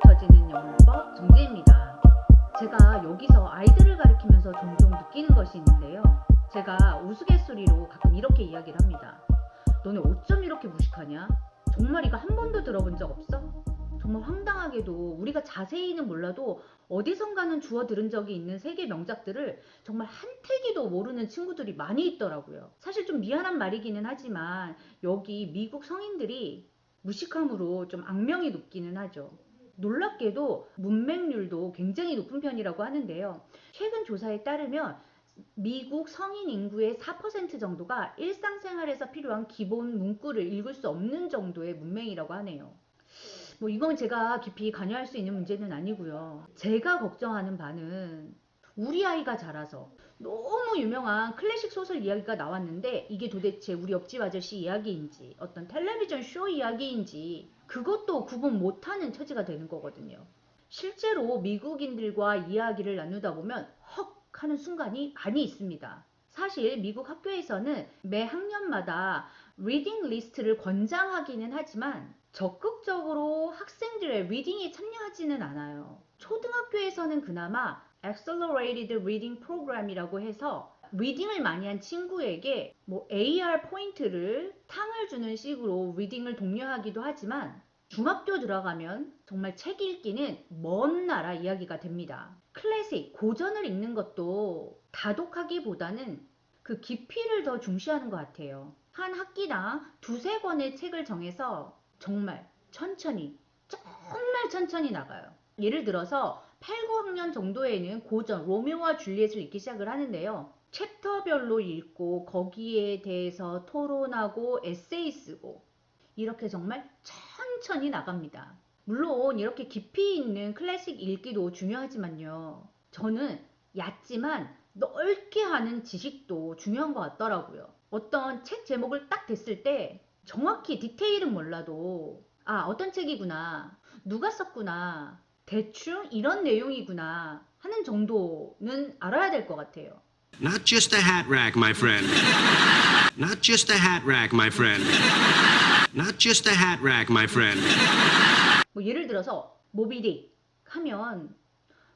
고쳐지는 영어법 정지입니다. 제가 여기서 아이들을 가리키면서 종종 느끼는 것이 있는데요. 제가 우스갯소리로 가끔 이렇게 이야기를 합니다. 너네 어쩜 이렇게 무식하냐? 정말 이거 한 번도 들어본 적 없어? 정말 황당하게도 우리가 자세히는 몰라도 어디선가는 주워 들은 적이 있는 세계 명작들을 정말 한태기도 모르는 친구들이 많이 있더라고요. 사실 좀 미안한 말이기는 하지만 여기 미국 성인들이 무식함으로 좀 악명이 높기는 하죠. 놀랍게도 문맹률도 굉장히 높은 편이라고 하는데요. 최근 조사에 따르면 미국 성인 인구의 4% 정도가 일상생활에서 필요한 기본 문구를 읽을 수 없는 정도의 문맹이라고 하네요. 뭐 이건 제가 깊이 관여할 수 있는 문제는 아니고요. 제가 걱정하는 바는 우리 아이가 자라서 너무 유명한 클래식 소설 이야기가 나왔는데 이게 도대체 우리 옆집 아저씨 이야기인지 어떤 텔레비전 쇼 이야기인지 그것도 구분 못하는 처지가 되는 거거든요. 실제로 미국인들과 이야기를 나누다 보면 헉 하는 순간이 많이 있습니다. 사실 미국 학교에서는 매 학년마다 리딩 리스트를 권장하기는 하지만 적극적으로 학생들의 리딩에 참여하지는 않아요. 초등학교에서는 그나마 Accelerated Reading Program이라고 해서 리딩을 많이 한 친구에게 뭐 AR 포인트를 탕을 주는 식으로 리딩을 독려하기도 하지만 중학교 들어가면 정말 책 읽기는 먼 나라 이야기가 됩니다. 클래식, 고전을 읽는 것도 다독하기보다는 그 깊이를 더 중시하는 것 같아요. 한 학기당 두세 권의 책을 정해서 정말 천천히, 정말 천천히 나가요. 예를 들어서 8, 9학년 정도에는 고전, 로미오와 줄리엣을 읽기 시작을 하는데요. 챕터별로 읽고 거기에 대해서 토론하고 에세이 쓰고 이렇게 정말 천천히 나갑니다. 물론 이렇게 깊이 있는 클래식 읽기도 중요하지만요. 저는 얕지만 넓게 하는 지식도 중요한 것 같더라고요. 어떤 책 제목을 딱 댔을 때 정확히 디테일은 몰라도 아 어떤 책이구나 누가 썼구나 대충 이런 내용이구나 하는 정도는 알아야 될 것 같아요. Not just a hat rack, my friend. Not just a hat rack, my friend. Not just a hat rack, my friend. 뭐 예를 들어서 모비딕 하면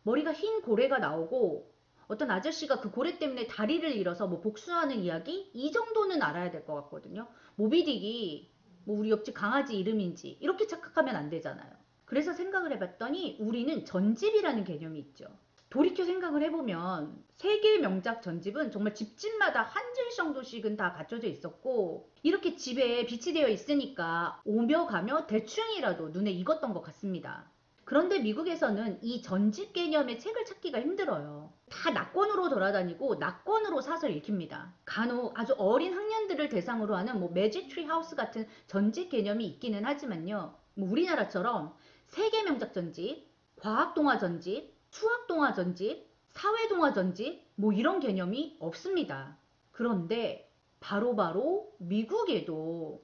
머리가 흰 고래가 나오고 어떤 아저씨가 그 고래 때문에 다리를 잃어서 뭐 복수하는 이야기? 이 정도는 알아야 될 것 같거든요. 모비딕이 뭐 우리 옆집 강아지 이름인지 이렇게 착각하면 안 되잖아요. 그래서 생각을 해봤더니 우리는 전집이라는 개념이 있죠. 돌이켜 생각을 해보면 세계 명작 전집은 정말 집집마다 한 줄 정도씩은 다 갖춰져 있었고 이렇게 집에 비치되어 있으니까 오며 가며 대충이라도 눈에 익었던 것 같습니다. 그런데 미국에서는 이 전집 개념의 책을 찾기가 힘들어요. 다 낙권으로 돌아다니고 낙권으로 사서 읽힙니다. 간혹 아주 어린 학년들을 대상으로 하는 뭐 매직 트리 하우스 같은 전집 개념이 있기는 하지만요. 뭐 우리나라처럼 세계 명작 전집, 과학 동화 전집, 수학 동화 전집, 사회 동화 전집 뭐 이런 개념이 없습니다. 그런데 바로 미국에도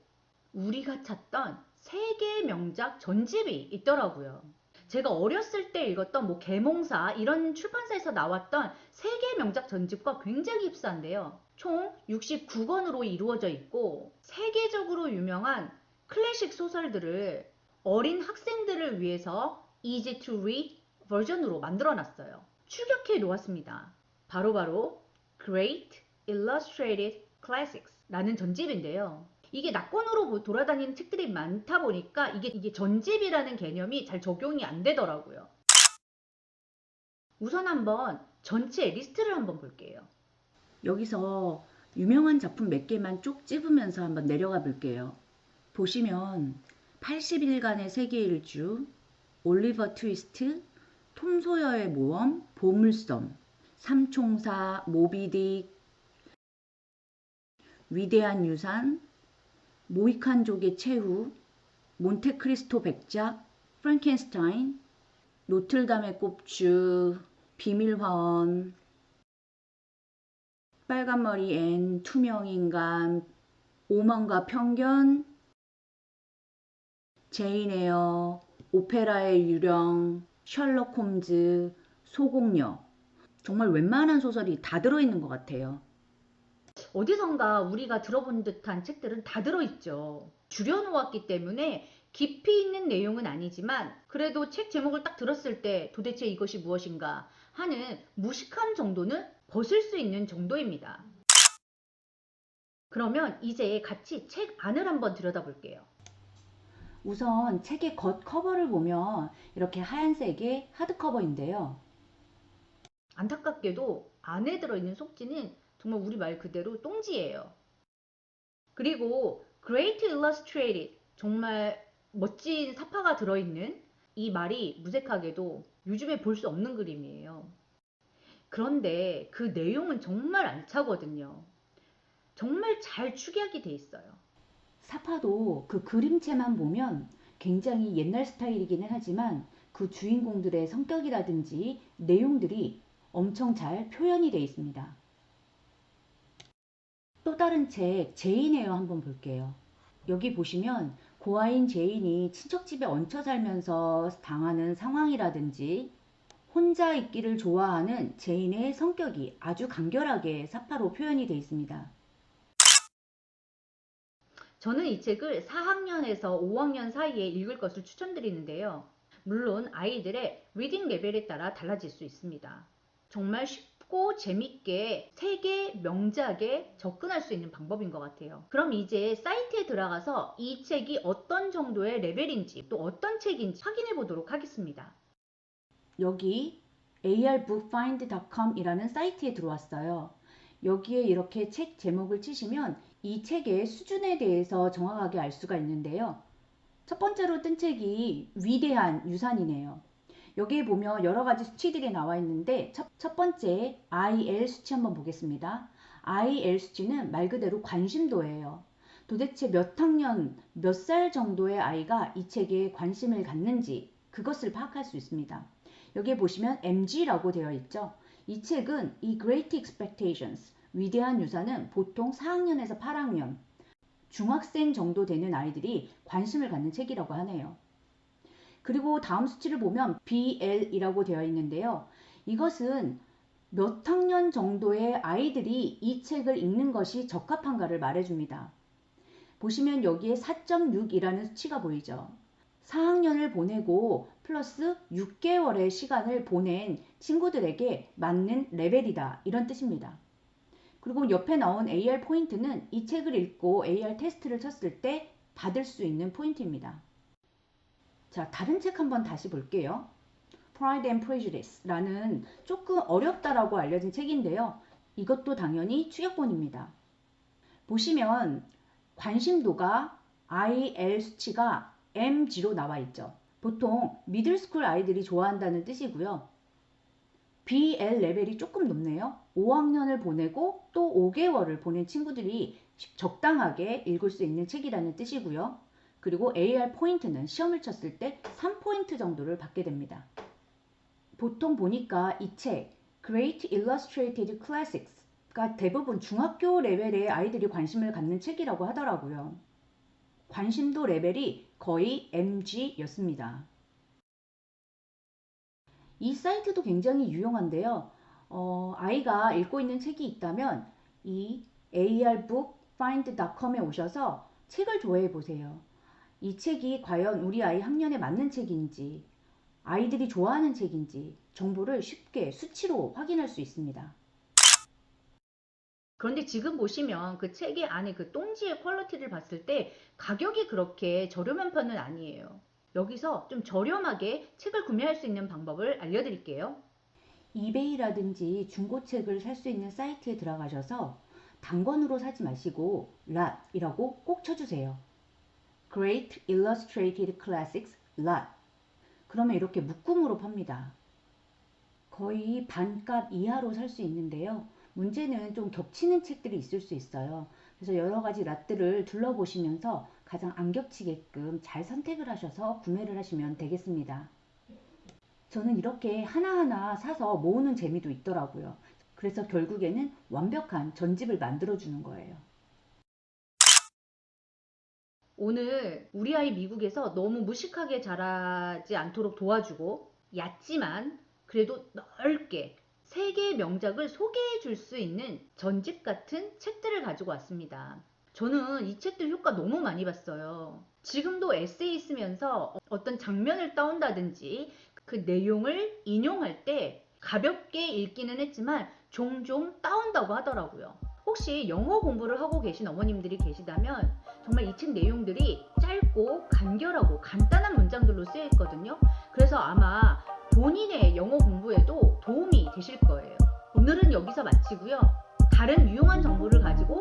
우리가 찾던 세계 명작 전집이 있더라고요. 제가 어렸을 때 읽었던 뭐 계몽사 이런 출판사에서 나왔던 세계 명작 전집과 굉장히 흡사한데요. 총 69권으로 이루어져 있고 세계적으로 유명한 클래식 소설들을 어린 학생들을 위해서 easy to read 버전으로 만들어 놨어요. 추격해 놓았습니다. 바로 Great Illustrated Classics 라는 전집인데요. 이게 낙권으로 돌아다니는 책들이 많다 보니까 이게 전집이라는 개념이 잘 적용이 안 되더라고요. 우선 한번 전체 리스트를 한번 볼게요. 여기서 유명한 작품 몇 개만 쭉 찝으면서 한번 내려가 볼게요. 보시면 80일간의 세계 일주, 올리버 트위스트, 톰 소여의 모험, 보물섬, 삼총사, 모비딕, 위대한 유산, 모히칸족의 최후, 몬테크리스토 백작, 프랑켄스타인, 노틀담의 꼽주, 비밀화원, 빨간머리 앤, 투명인간, 오만과 편견, 제인 에어, 오페라의 유령, 셜록 홈즈, 소공녀. 정말 웬만한 소설이 다 들어있는 것 같아요. 어디선가 우리가 들어본 듯한 책들은 다 들어있죠. 줄여놓았기 때문에 깊이 있는 내용은 아니지만 그래도 책 제목을 딱 들었을 때 도대체 이것이 무엇인가 하는 무식함 정도는 벗을 수 있는 정도입니다. 그러면 이제 같이 책 안을 한번 들여다볼게요. 우선 책의 겉 커버를 보면 이렇게 하얀색의 하드커버인데요. 안타깝게도 안에 들어있는 속지는 정말 우리 말 그대로 똥지예요. 그리고 Great Illustrated, 정말 멋진 사파가 들어있는 이 말이 무색하게도 요즘에 볼 수 없는 그림이에요. 그런데 그 내용은 정말 알차거든요. 정말 잘 축약이 돼 있어요. 사파도 그 그림체만 보면 굉장히 옛날 스타일이기는 하지만 그 주인공들의 성격이라든지 내용들이 엄청 잘 표현이 되어 있습니다. 또 다른 책 제인 에어 한번 볼게요. 여기 보시면 고아인 제인이 친척집에 얹혀 살면서 당하는 상황이라든지 혼자 있기를 좋아하는 제인의 성격이 아주 간결하게 사파로 표현이 되어 있습니다. 저는 이 책을 4학년에서 5학년 사이에 읽을 것을 추천드리는데요. 물론 아이들의 리딩 레벨에 따라 달라질 수 있습니다. 정말 쉽고 재밌게 세계 명작에 접근할 수 있는 방법인 것 같아요. 그럼 이제 사이트에 들어가서 이 책이 어떤 정도의 레벨인지 또 어떤 책인지 확인해 보도록 하겠습니다. 여기 arbookfind.com 이라는 사이트에 들어왔어요. 여기에 이렇게 책 제목을 치시면 이 책의 수준에 대해서 정확하게 알 수가 있는데요. 첫 번째로 뜬 책이 위대한 유산이네요. 여기에 보면 여러 가지 수치들이 나와 있는데 첫 번째 IL 수치 한번 보겠습니다. IL 수치는 말 그대로 관심도예요. 도대체 몇 학년, 몇 살 정도의 아이가 이 책에 관심을 갖는지 그것을 파악할 수 있습니다. 여기에 보시면 MG라고 되어 있죠. 이 책은 이 Great Expectations, 위대한 유산은 보통 4학년에서 8학년, 중학생 정도 되는 아이들이 관심을 갖는 책이라고 하네요. 그리고 다음 수치를 보면 BL이라고 되어 있는데요. 이것은 몇 학년 정도의 아이들이 이 책을 읽는 것이 적합한가를 말해줍니다. 보시면 여기에 4.6이라는 수치가 보이죠. 4학년을 보내고 플러스 6개월의 시간을 보낸 친구들에게 맞는 레벨이다, 이런 뜻입니다. 그리고 옆에 나온 AR 포인트는 이 책을 읽고 AR 테스트를 쳤을 때 받을 수 있는 포인트입니다. 자, 다른 책 한번 다시 볼게요. Pride and Prejudice라는 조금 어렵다라고 알려진 책인데요. 이것도 당연히 추격본입니다. 보시면 관심도가 IL 수치가 MG로 나와 있죠. 보통 미들스쿨 아이들이 좋아한다는 뜻이고요. BL 레벨이 조금 높네요. 5학년을 보내고 또 5개월을 보낸 친구들이 적당하게 읽을 수 있는 책이라는 뜻이고요. 그리고 AR 포인트는 시험을 쳤을 때 3포인트 정도를 받게 됩니다. 보통 보니까 이 책 Great Illustrated Classics가 대부분 중학교 레벨의 아이들이 관심을 갖는 책이라고 하더라고요. 관심도 레벨이 거의 MG였습니다. 이 사이트도 굉장히 유용한데요. 아이가 읽고 있는 책이 있다면 이 arbookfind.com에 오셔서 책을 조회해 보세요. 이 책이 과연 우리 아이 학년에 맞는 책인지, 아이들이 좋아하는 책인지 정보를 쉽게 수치로 확인할 수 있습니다. 그런데 지금 보시면 그 책의 안에 그 똥지의 퀄리티를 봤을 때 가격이 그렇게 저렴한 편은 아니에요. 여기서 좀 저렴하게 책을 구매할 수 있는 방법을 알려드릴게요. 이베이라든지 중고책을 살 수 있는 사이트에 들어가셔서 단권으로 사지 마시고 LOT이라고 꼭 쳐주세요. Great Illustrated Classics LOT. 그러면 이렇게 묶음으로 팝니다. 거의 반값 이하로 살 수 있는데요. 문제는 좀 겹치는 책들이 있을 수 있어요. 그래서 여러 가지 랏들을 둘러보시면서 가장 안 겹치게끔 잘 선택을 하셔서 구매를 하시면 되겠습니다. 저는 이렇게 하나하나 사서 모으는 재미도 있더라고요. 그래서 결국에는 완벽한 전집을 만들어주는 거예요. 오늘 우리 아이 미국에서 너무 무식하게 자라지 않도록 도와주고 얕지만 그래도 넓게 세계 명작을 소개해 줄 수 있는 전집 같은 책들을 가지고 왔습니다. 저는 이 책들 효과 너무 많이 봤어요. 지금도 에세이 쓰면서 어떤 장면을 따온다든지 그 내용을 인용할 때 가볍게 읽기는 했지만 종종 따온다고 하더라고요. 혹시 영어 공부를 하고 계신 어머님들이 계시다면 정말 이 책 내용들이 짧고 간결하고 간단한 문장들로 쓰여 있거든요. 그래서 아마 본인의 영어 공부에도 도움이 되실 거예요. 오늘은 여기서 마치고요. 다른 유용한 정보를 가지고